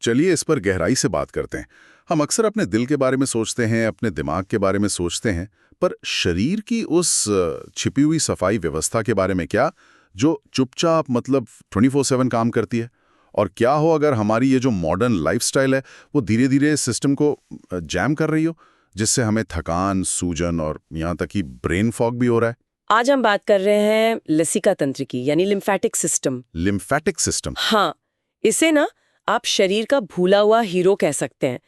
चलिए इस पर गहराई से बात करते हैं। हम अक्सर अपने दिल के बारे में सोचते हैं, अपने दिमाग के बारे में सोचते हैं, पर शरीर की उस छिपी हुई सफाई व्यवस्था के बारे में क्या, जो चुपचाप मतलब 24/7 काम करती है? और क्या हो अगर हमारी ये जो मॉडर्न लाइफस्टाइल है वो धीरे धीरे सिस्टम को जैम कर रही हो, जिससे हमें थकान, सूजन और यहाँ तक कि ब्रेन फॉग भी हो रहा है? आज हम बात कर रहे हैं लसिका तंत्र की, यानी लिम्फेटिक सिस्टम। Lymphatic system? हाँ, इसे ना आप शरीर का भूला हुआ हीरो कह सकते हैं,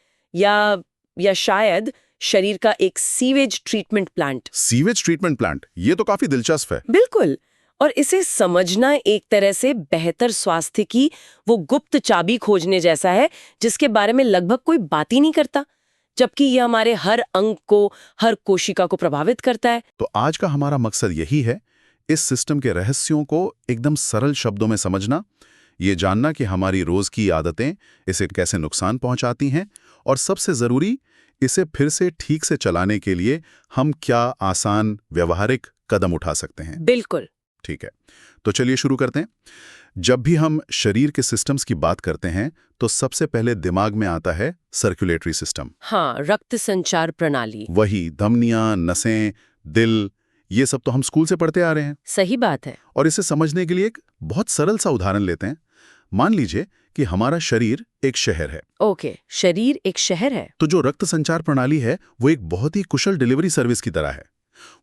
या शायद शरीर का एक sewage treatment plant. Sewage treatment plant, ये तो काफी दिलचस्प है। बिल्कुल। और इसे समझना एक तरह से बेहतर स्वास्थ्य की वो गुप्त चाबी खोजने जैसा है, जिसके बारे में लगभग कोई बात ही नहीं करता, जबकि ये हमारे हर अंग को, हर कोशिका को प्रभावित करता है। तो आज का हमारा मकसद यही है, इस सिस्टम के रहस्यों को एकदम सरल शब्दों में समझना, ये जानना कि हमारी रोज की आदतें इसे कैसे नुकसान पहुंचाती हैं, और सबसे जरूरी, इसे फिर से ठीक से चलाने के लिए हम क्या आसान व्यवहारिक कदम उठा सकते हैं। बिल्कुल। ठीक है, तो चलिए शुरू करते हैं। जब भी हम शरीर के सिस्टम्स की बात करते हैं तो सबसे पहले दिमाग में आता है सर्कुलेटरी सिस्टम। हाँ, रक्त संचार प्रणाली। वही धमनियां, नसें, दिल, ये सब तो हम स्कूल से पढ़ते आ रहे हैं। सही बात है। और इसे समझने के लिए एक बहुत सरल सा उदाहरण लेते हैं। मान लीजिए कि हमारा शरीर एक शहर है। ओके, शरीर एक शहर है। तो जो रक्त संचार प्रणाली है वो एक बहुत ही कुशल डिलीवरी सर्विस की तरह है।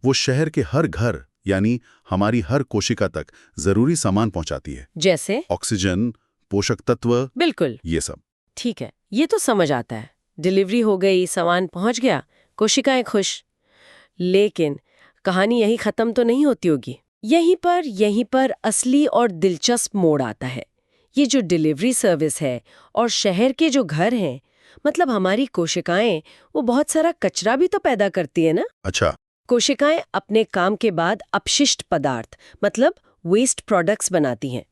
वो शहर के हर घर यानी हमारी हर कोशिका तक जरूरी सामान पहुंचाती है, जैसे ऑक्सीजन, पोषक तत्व। बिल्कुल, ये सब। ठीक है, ये तो समझ आता है। डिलीवरी हो गई, सामान पहुंच गया, कोशिकाएं खुश। लेकिन कहानी यही खत्म तो नहीं होती होगी। यहीं पर असली और दिलचस्प मोड़ आता है। ये जो डिलीवरी सर्विस है और शहर के जो घर हैं, मतलब हमारी कोशिकाएं, वो बहुत सारा कचरा भी तो पैदा करती है ना। अच्छा। कोशिकाएं अपने काम के बाद अपशिष्ट पदार्थ, मतलब वेस्ट प्रोडक्ट्स बनाती हैं।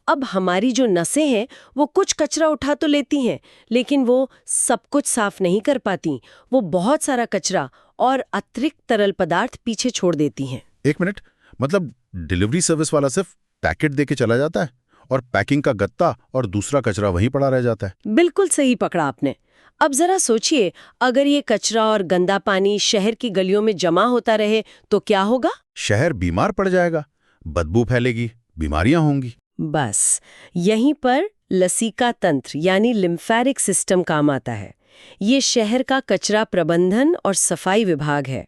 अब हमारी जो नसें हैं वो कुछ कचरा उठा तो लेती हैं, लेकिन वो सब कुछ साफ नहीं कर पाती। वो बहुत सारा कचरा और अतिरिक्त तरल पदार्थ पीछे छोड़ देती हैं। एक मिनट, मतलब डिलीवरी सर्विस वाला सिर्फ पैकेट देके चला जाता है और पैकिंग का गत्ता और दूसरा कचरा वहीं पड़ा रह जाता है? बिल्कुल सही पकड़ा आपने। अब जरा सोचिए, अगर ये कचरा और गंदा पानी शहर की गलियों में जमा होता रहे तो क्या होगा? शहर बीमार पड़ जाएगा, बदबू फैलेगी, बीमारियां होंगी। बस यहीं पर लसिका तंत्र यानी लिम्फेटिक सिस्टम काम आता है। ये शहर का कचरा प्रबंधन और सफाई विभाग है।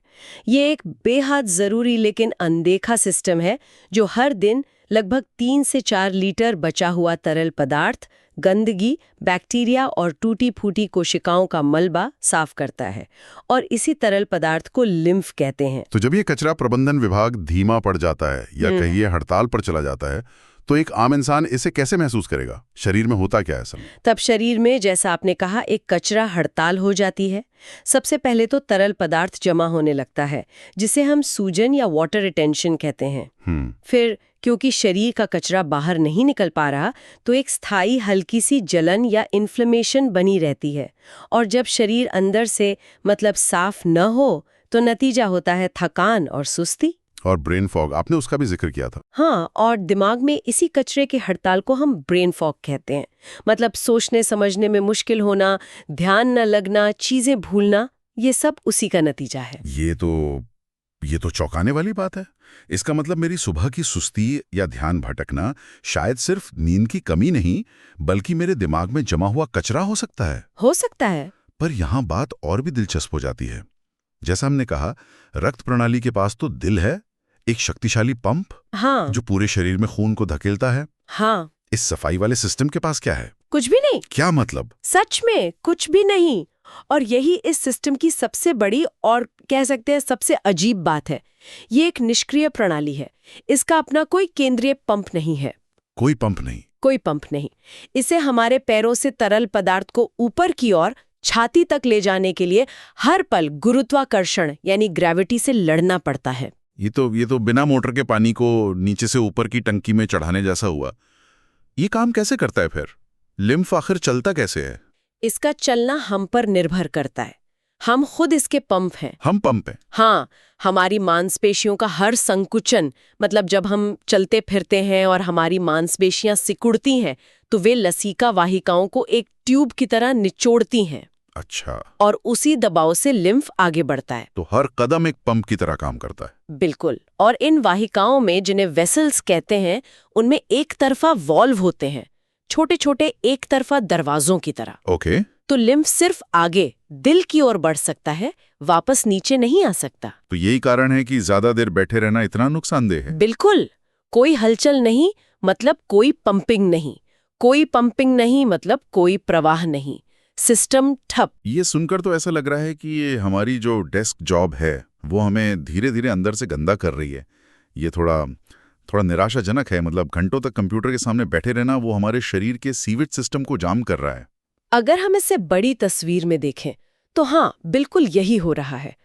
ये एक बेहद जरूरी लेकिन अनदेखा सिस्टम है, जो हर दिन लगभग 3 से 4 लीटर बचा हुआ तरल पदार्थ, गंदगी, बैक्टीरिया और टूटी फूटी कोशिकाओं का मलबा साफ करता है। और इसी तरल पदार्थ को लिम्फ कहते हैं। तो जब ये कचरा प्रबंधन विभाग धीमा पड़ जाता है या कहिए हड़ताल पर चला जाता है, तो एक आम इंसान इसे कैसे महसूस करेगा? शरीर में होता क्या है असल में? तब शरीर में, जैसा आपने कहा, एक कचरा हड़ताल हो जाती है। सबसे पहले तो तरल पदार्थ जमा होने लगता है, जिसे हम सूजन या वाटर रिटेंशन कहते हैं। फिर क्योंकि शरीर का कचरा बाहर नहीं निकल पा रहा, तो एक स्थायी हल्की सी जलन या इन्फ्लेमेशन बनी रहती है। और जब शरीर अंदर से मतलब साफ न हो, तो नतीजा होता है थकान और सुस्ती। और ब्रेन फॉग, आपने उसका भी जिक्र किया था। हाँ, और दिमाग में इसी कचरे के हड़ताल को हम ब्रेन फॉग कहते हैं। मतलब सोचने समझने में मुश्किल होना, ध्यान न लगना, चीजें भूलना, ये सब उसी का नतीजा है। ये तो चौंकाने वाली बात है। इसका मतलब मेरी सुबह की सुस्ती या ध्यान भटकना शायद सिर्फ नींद की कमी नहीं, बल्कि मेरे दिमाग में जमा हुआ कचरा हो सकता है। हो सकता है। पर यहाँ बात और भी दिलचस्प हो जाती है। जैसा हमने कहा, रक्त प्रणाली के पास तो दिल है, एक शक्तिशाली पंप। हाँ, जो पूरे शरीर में खून को धकेलता है। हाँ। इस सफाई वाले सिस्टम के पास क्या है? कुछ भी नहीं। क्या मतलब? सच में कुछ भी नहीं। और यही इस सिस्टम की सबसे बड़ी और कह सकते हैं सबसे अजीब बात है। ये एक निष्क्रिय प्रणाली है। इसका अपना कोई केंद्रीय पंप नहीं है। कोई पंप नहीं? कोई पंप नहीं। इसे हमारे पैरों से तरल पदार्थ को ऊपर की ओर छाती तक ले जाने के लिए हर पल गुरुत्वाकर्षण यानी ग्रेविटी से लड़ना पड़ता है। ये तो बिना मोटर के पानी को नीचे से ऊपर की टंकी में चढ़ाने जैसा हुआ। ये काम कैसे करता है फिर? लिम्फ आखिर चलता कैसे है? इसका चलना हम पर निर्भर करता है। हम खुद इसके पंप हैं। हम पंप हैं? हाँ, हमारी मांसपेशियों का हर संकुचन, मतलब जब हम चलते फिरते हैं और हमारी मांसपेशियां सिकुड़ती हैं, तो वे लसिका वाहिकाओं को एक ट्यूब की तरह निचोड़ती हैं अच्छा, और उसी दबाव से लिम्फ आगे बढ़ता है। तो हर कदम एक पंप की तरह काम करता है। बिल्कुल। और इन वाहिकाओं में, जिन्हें वेसल्स कहते हैं, उनमें एक तरफा वॉल्व होते हैं, छोटे छोटे एक तरफा दरवाजों की तरह। ओके। तो लिम्फ सिर्फ आगे दिल की ओर बढ़ सकता है, वापस नीचे नहीं आ सकता। तो यही कारण है कि ज्यादा देर बैठे रहना इतना नुकसानदेह है। बिल्कुल। कोई हलचल नहीं मतलब कोई पंपिंग नहीं, कोई पंपिंग नहीं मतलब कोई प्रवाह नहीं, सिस्टम ठप। ये सुनकर तो ऐसा लग रहा है कि ये हमारी जो डेस्क जॉब है वो हमें धीरे धीरे अंदर से गंदा कर रही है। ये थोड़ा निराशाजनक है। मतलब घंटों तक कंप्यूटर के सामने बैठे रहना वो हमारे शरीर के सीवेज सिस्टम को जाम कर रहा है। अगर हम इसे बड़ी तस्वीर में देखें तो हाँ, बिल्कुल यही हो रहा है।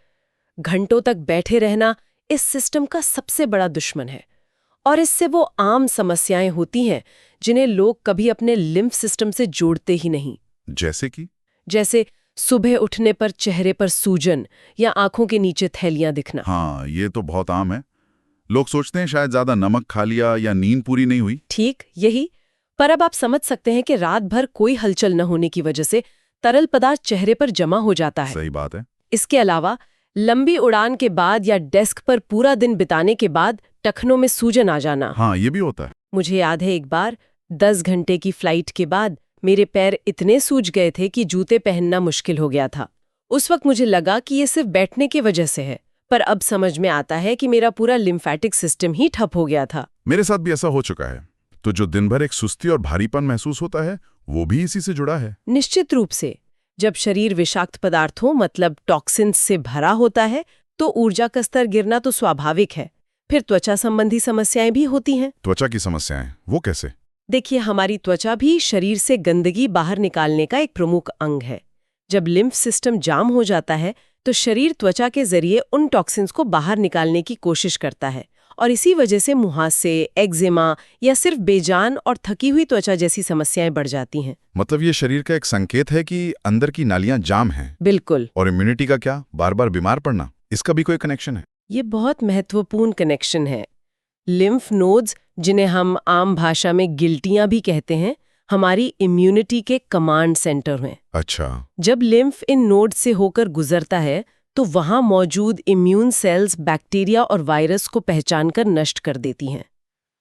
घंटों तक बैठे रहना इस सिस्टम का सबसे बड़ा दुश्मन है, और इससे वो आम समस्याएं होती हैं जिन्हें लोग कभी अपने लिम्फ सिस्टम से जोड़ते ही नहीं। जैसे सुबह उठने पर चेहरे पर सूजन या आंखों के नीचे थैलियां दिखना। हाँ, ये तो बहुत आम है। लोग सोचते हैं शायद ज्यादा नमक खा लिया या नींद पूरी नहीं हुई। ठीक यही। पर अब आप समझ सकते हैं कि रात भर कोई हलचल न होने की वजह से तरल पदार्थ चेहरे पर जमा हो जाता है। सही बात है। इसके अलावा लंबी उड़ान के बाद या डेस्क पर पूरा दिन बिताने के बाद टखनों में सूजन आ जाना। हाँ, ये भी होता है। मुझे याद है एक बार 10 घंटे की फ्लाइट के बाद मेरे पैर इतने सूज गए थे कि जूते पहनना मुश्किल हो गया था। उस वक्त मुझे लगा कि ये सिर्फ बैठने की वजह से है, पर अब समझ में आता है कि मेरा पूरा लिम्फेटिक सिस्टम ही ठप हो गया था। मेरे साथ भी ऐसा हो चुका है। तो जो दिन भर एक सुस्ती और भारीपन महसूस होता है वो भी इसी से जुड़ा है। निश्चित रूप से। जब शरीर विषाक्त पदार्थों मतलब टॉक्सिन्स से भरा होता है तो ऊर्जा का स्तर गिरना तो स्वाभाविक है। फिर त्वचा संबंधी समस्याएं भी होती हैं। त्वचा की समस्याएं वो कैसे? देखिए, हमारी त्वचा भी शरीर से गंदगी बाहर निकालने का एक प्रमुख अंग है। जब लिम्फ सिस्टम जाम हो जाता है तो शरीर त्वचा के जरिए उन टॉक्सिन्स को बाहर निकालने की कोशिश करता है, और इसी वजह से मुहासे, एक्जिमा या सिर्फ बेजान और थकी हुई त्वचा जैसी समस्याएं बढ़ जाती हैं। मतलब ये शरीर का एक संकेत है कि अंदर की नालियां जाम हैं। बिल्कुल। और इम्यूनिटी का क्या? बार बार बीमार पड़ना, इसका भी कोई कनेक्शन है? ये बहुत महत्वपूर्ण कनेक्शन है। लिम्फ नोड्स, जिन्हें हम आम भाषा में गिल्टियां भी कहते हैं, हमारी इम्यूनिटी के कमांड सेंटर हैं। अच्छा। जब लिम्फ इन नोड से होकर गुजरता है तो वहां मौजूद इम्यून सेल्स बैक्टीरिया और वायरस को पहचानकर नष्ट कर देती हैं।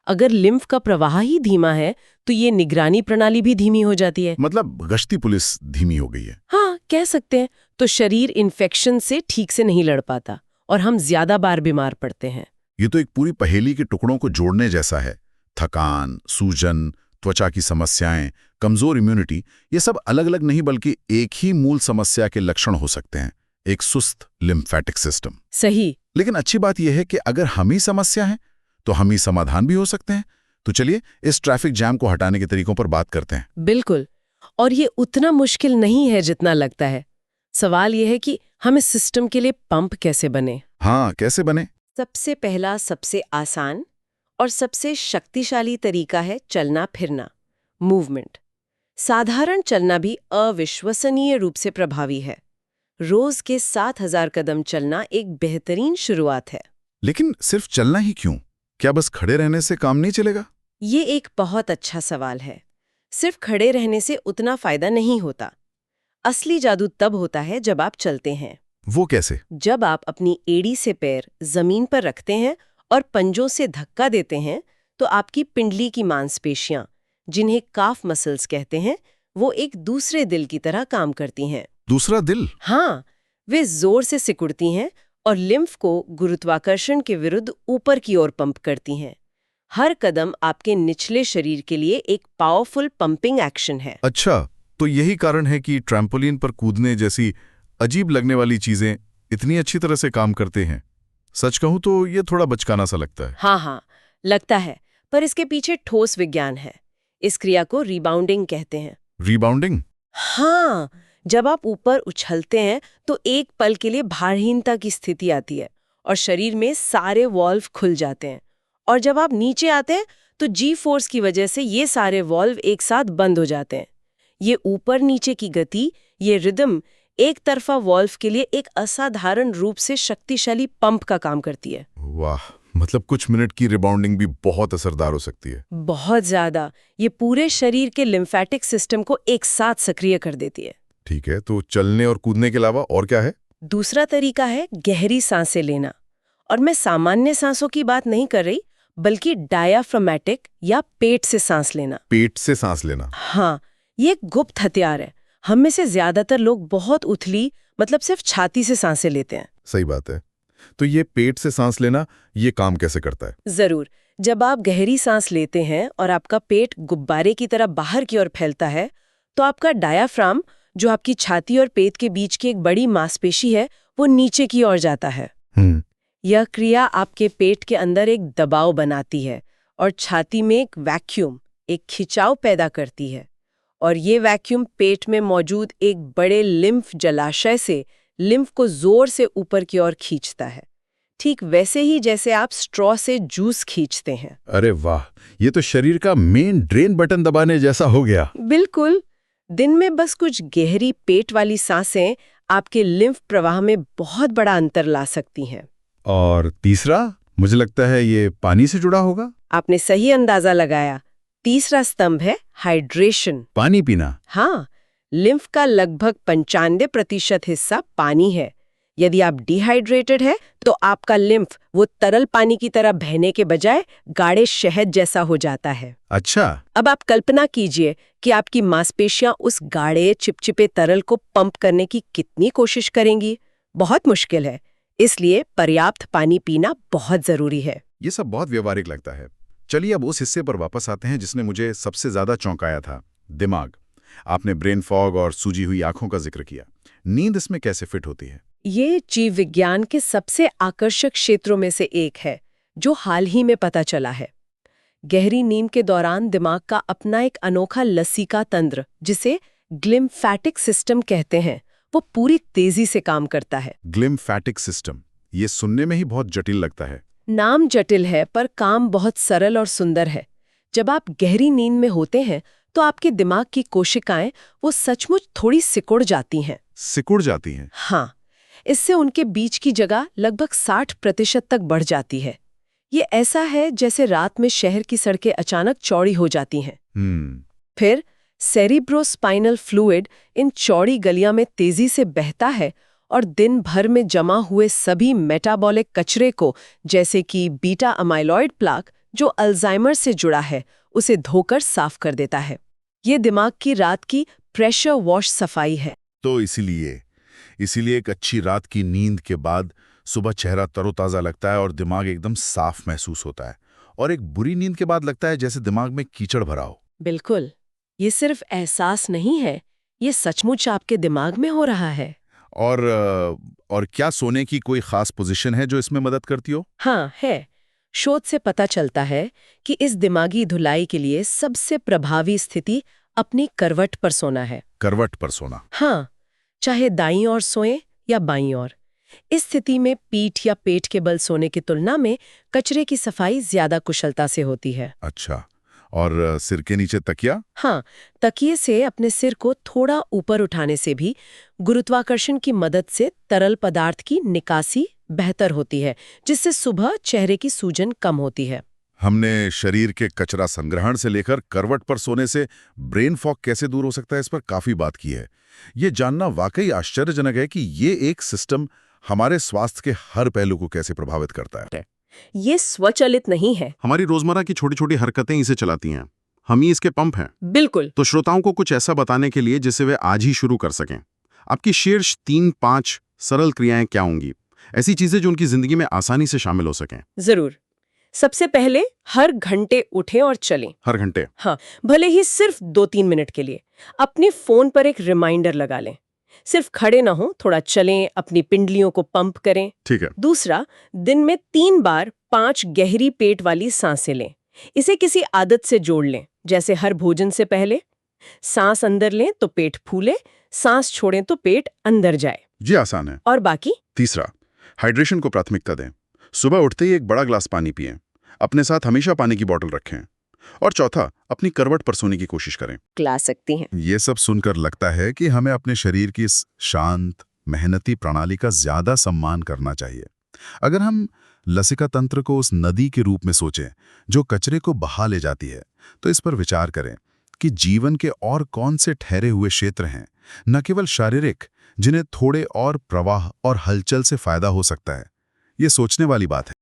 अगर लिम्फ का प्रवाह ही धीमा है तो ये निगरानी प्रणाली भी धीमी हो जाती है। मतलब गश्ती पुलिस धीमी हो गई है। हाँ, कह सकते हैं। तो शरीर इन्फेक्शन से ठीक से नहीं लड़ पाता और हम ज्यादा बार बीमार पड़ते हैं। ये तो एक पूरी पहेली के टुकड़ों को जोड़ने जैसा है। थकान, सूजन, त्वचा की समस्याएं, कमजोर इम्यूनिटी, ये सब अलग अलग नहीं बल्कि एक ही मूल समस्या के लक्षण हो सकते हैं, एक सुस्त लिम्फेटिक सिस्टम। सही। लेकिन अच्छी बात यह है कि अगर हम ही समस्या हैं तो हम ही समाधान भी हो सकते हैं। तो चलिए इस ट्रैफिक जैम को हटाने के तरीकों पर बात करते हैं। बिल्कुल। और ये उतना मुश्किल नहीं है जितना लगता है। सवाल यह है कि हम इस सिस्टम के लिए पंप कैसे बने। हाँ, कैसे बने? सबसे पहला, सबसे आसान और सबसे शक्तिशाली तरीका है चलना फिरना, मूवमेंट। साधारण चलना भी अविश्वसनीय रूप से प्रभावी है। रोज के 7000 कदम चलना एक बेहतरीन शुरुआत है। लेकिन सिर्फ चलना ही क्यों? क्या बस खड़े रहने से काम नहीं चलेगा? ये एक बहुत अच्छा सवाल है। सिर्फ खड़े रहने से उतना फायदा नहीं होता। असली जादू तब होता है जब आप चलते हैं। वो कैसे? जब आप अपनी एड़ी से पैर जमीन पर रखते हैं और पंजों से धक्का देते हैं तो आपकी पिंडली की मांसपेशियां, जिन्हें काफ मसल्स कहते हैं, वो एक दूसरे दिल की तरह काम करती हैं। दूसरा दिल? हाँ, वे जोर से सिकुड़ती हैं और लिम्फ को गुरुत्वाकर्षण के विरुद्ध ऊपर की ओर पंप करती हैं। हर कदम आपके निचले शरीर के लिए एक पावरफुल पंपिंग एक्शन है। अच्छा, तो यही कारण है कि ट्रैम्पोलिन पर कूदने जैसी अजीब लगने वाली चीजें इतनी अच्छी तरह से काम करते हैं। सच कहूं तो ये थोड़ा बचकाना सा लगता है। हाँ, लगता है, पर इसके पीछे ठोस विज्ञान है। इस क्रिया को रिबाउंडिंग कहते हैं। रिबाउंडिंग? हाँ, जब आप ऊपर उछलते हैं तो एक पल के लिए भारहीनता की स्थिति आती है और शरीर में सारे वॉल्व खुल जाते हैं, और जब आप नीचे आते हैं तो जी फोर्स की वजह से ये सारे वॉल्व एक साथ बंद हो जाते हैं। ये ऊपर नीचे की गति, ये रिदम एक तरफा वॉल्व के लिए एक असाधारण रूप से शक्तिशाली पंप का काम करती है। वाह, मतलब कुछ मिनट की रिबाउंडिंग भी बहुत असरदार हो सकती है। बहुत ज्यादा। ये पूरे शरीर के लिम्फेटिक सिस्टम को एक साथ सक्रिय कर देती है। ठीक है, तो चलने और कूदने के अलावा और क्या है? दूसरा तरीका है गहरी सांसें लेना। और मैं सामान्य सांसों की बात नहीं कर रही, बल्कि डायाफ्रामेटिक या पेट से सांस लेना। पेट से सांस लेना? हाँ, ये एक गुप्त हथियार है। हम में से ज्यादातर लोग बहुत उथली, मतलब सिर्फ छाती से सांसें लेते हैं। सही बात है। तो ये पेट से सांस लेना, ये काम कैसे करता है? जरूर। जब आप गहरी सांस लेते हैं और आपका पेट गुब्बारे की तरह बाहर की ओर फैलता है, तो आपका डायाफ्राम, जो आपकी छाती और पेट के बीच की एक बड़ी मांसपेशी है, वो नीचे की ओर जाता है। यह क्रिया आपके पेट के अंदर एक दबाव बनाती है और छाती में एक वैक्यूम, एक खिंचाव पैदा करती है। और ये वैक्यूम पेट में मौजूद एक बड़े लिम्फ जलाशय से लिम्फ को जोर से ऊपर की ओर खींचता है, ठीक वैसे ही जैसे आप स्ट्रॉ से जूस खींचते हैं। अरे वाह, ये तो शरीर का मेन ड्रेन बटन दबाने जैसा हो गया। बिल्कुल। दिन में बस कुछ गहरी पेट वाली सांसें आपके लिम्फ प्रवाह में बहुत बड़ा अंतर ला सकती हैं। और तीसरा, मुझे लगता है ये पानी से जुड़ा होगा। आपने सही अंदाजा लगाया। तीसरा स्तंभ है हाइड्रेशन। पानी पीना? हाँ, लिम्फ का लगभग 95% हिस्सा पानी है। यदि आप डिहाइड्रेटेड है, तो आपका लिम्फ वो तरल पानी की तरह बहने के बजाय गाढ़े शहद जैसा हो जाता है। अच्छा। अब आप कल्पना कीजिए कि आपकी मांसपेशियां उस गाढ़े चिपचिपे तरल को पंप करने की कितनी कोशिश करेंगी। बहुत मुश्किल है। इसलिए पर्याप्त पानी पीना बहुत जरूरी है। ये सब बहुत व्यवहारिक लगता है। चलिए अब उस हिस्से पर वापस आते हैं जिसने मुझे सबसे ज्यादा चौंकाया था, दिमाग। आपने ब्रेन फॉग और सूजी हुई आंखों का जिक्र किया। नींद इसमें कैसे फिट होती है? ये जीव विज्ञान के सबसे आकर्षक क्षेत्रों में से एक है, जो हाल ही में पता चला है। गहरी नींद के दौरान दिमाग का अपना एक अनोखा लसीका तंत्र, जिसे ग्लिम्फेटिक सिस्टम कहते हैं, वो पूरी तेजी से काम करता है। ग्लिम्फेटिक सिस्टम, ये सुनने में ही बहुत जटिल लगता है। नाम जटिल है, पर काम बहुत सरल और सुंदर है। जब आप गहरी नींद में होते हैं, तो आपके दिमाग की कोशिकाएं वो सचमुच थोड़ी सिकुड़ जाती हैं। सिकुड़ जाती हैं? हाँ, इससे उनके बीच की जगह लगभग 60% तक बढ़ जाती है। ये ऐसा है जैसे रात में शहर की सड़कें अचानक चौड़ी हो जाती हैं। फिर सेरिब्रोस्पाइनल फ्लूइड इन चौड़ी गलियां में तेजी से बहता है और दिन भर में जमा हुए सभी मेटाबॉलिक कचरे को, जैसे कि बीटा अमाइलॉइड प्लाक, जो अल्जाइमर से जुड़ा है, उसे धोकर साफ कर देता है। ये दिमाग की रात की प्रेशर वॉश सफाई है। तो इसीलिए एक अच्छी रात की नींद के बाद सुबह चेहरा तरोताजा लगता है और दिमाग एकदम साफ महसूस होता है। और एक बुरी नींद के बाद लगता है जैसे दिमाग में कीचड़ भरा हो। बिल्कुल। ये सिर्फ एहसास नहीं है, ये सचमुच आपके दिमाग में हो रहा है। और क्या सोने की कोई खास पोजीशन है जो इसमें मदद करती हो? हाँ, है। शोध से पता चलता है कि इस दिमागी धुलाई के लिए सबसे प्रभावी स्थिति अपनी करवट पर सोना है। करवट पर सोना? हाँ, चाहे दाईं ओर सोएं या बाईं ओर। इस स्थिति में पीठ या पेट के बल सोने की तुलना में कचरे की सफाई ज्यादा कुशलता से होती है। अच्छा, और सिर के नीचे तकिया? हाँ, तकिए से अपने सिर को थोड़ा ऊपर उठाने से भी गुरुत्वाकर्षण की मदद से तरल पदार्थ की निकासी बेहतर होती है, जिससे सुबह चेहरे की सूजन कम होती है। हमने शरीर के कचरा संग्रहण से लेकर करवट पर सोने से ब्रेन फॉग कैसे दूर हो सकता है, इस पर काफी बात की है। ये जानना वाकई आश्चर्यजनक है कि ये एक सिस्टम हमारे स्वास्थ्य के हर पहलू को कैसे प्रभावित करता है। ये स्वचालित नहीं है। हमारी रोजमर्रा की छोटी छोटी हरकतें इसे चलाती हैं। हम ही इसके पंप हैं। बिल्कुल। तो श्रोताओं को कुछ ऐसा बताने के लिए जिसे वे आज ही शुरू कर सकें, आपकी शीर्ष 3-5 सरल क्रियाएं क्या होंगी? ऐसी चीजें जो उनकी जिंदगी में आसानी से शामिल हो सकें। जरूर। सबसे पहले, हर घंटे उठें और चलें। हर घंटे? हाँ, भले ही सिर्फ 2-3 मिनट के लिए। अपने फोन पर एक रिमाइंडर लगा लें। सिर्फ खड़े ना हो, थोड़ा चलें, अपनी पिंडलियों को पंप करें। ठीक है। दूसरा, दिन में 3 बार 5 गहरी पेट वाली सांसें लें। इसे किसी आदत से जोड़ लें, जैसे हर भोजन से पहले सांस अंदर लें तो पेट फूले, सांस छोड़ें तो पेट अंदर जाए। जी, आसान है। और बाकी? तीसरा, हाइड्रेशन को प्राथमिकता दें। सुबह उठते ही एक बड़ा ग्लास पानी पिएं। अपने साथ हमेशा पानी की बोतल रखें। और चौथा, अपनी करवट पर सोने की कोशिश करें। ला सकती हैं। ये सब सुनकर लगता है कि हमें अपने शरीर की इस शांत, मेहनती प्रणाली का ज्यादा सम्मान करना चाहिए। अगर हम लसिका तंत्र को उस नदी के रूप में सोचें जो कचरे को बहा ले जाती है, तो इस पर विचार करें कि जीवन के और कौन से ठहरे हुए क्षेत्र हैं, न केवल शारीरिक, जिन्हें थोड़े और प्रवाह और हलचल से फायदा हो सकता है। ये सोचने वाली बात है।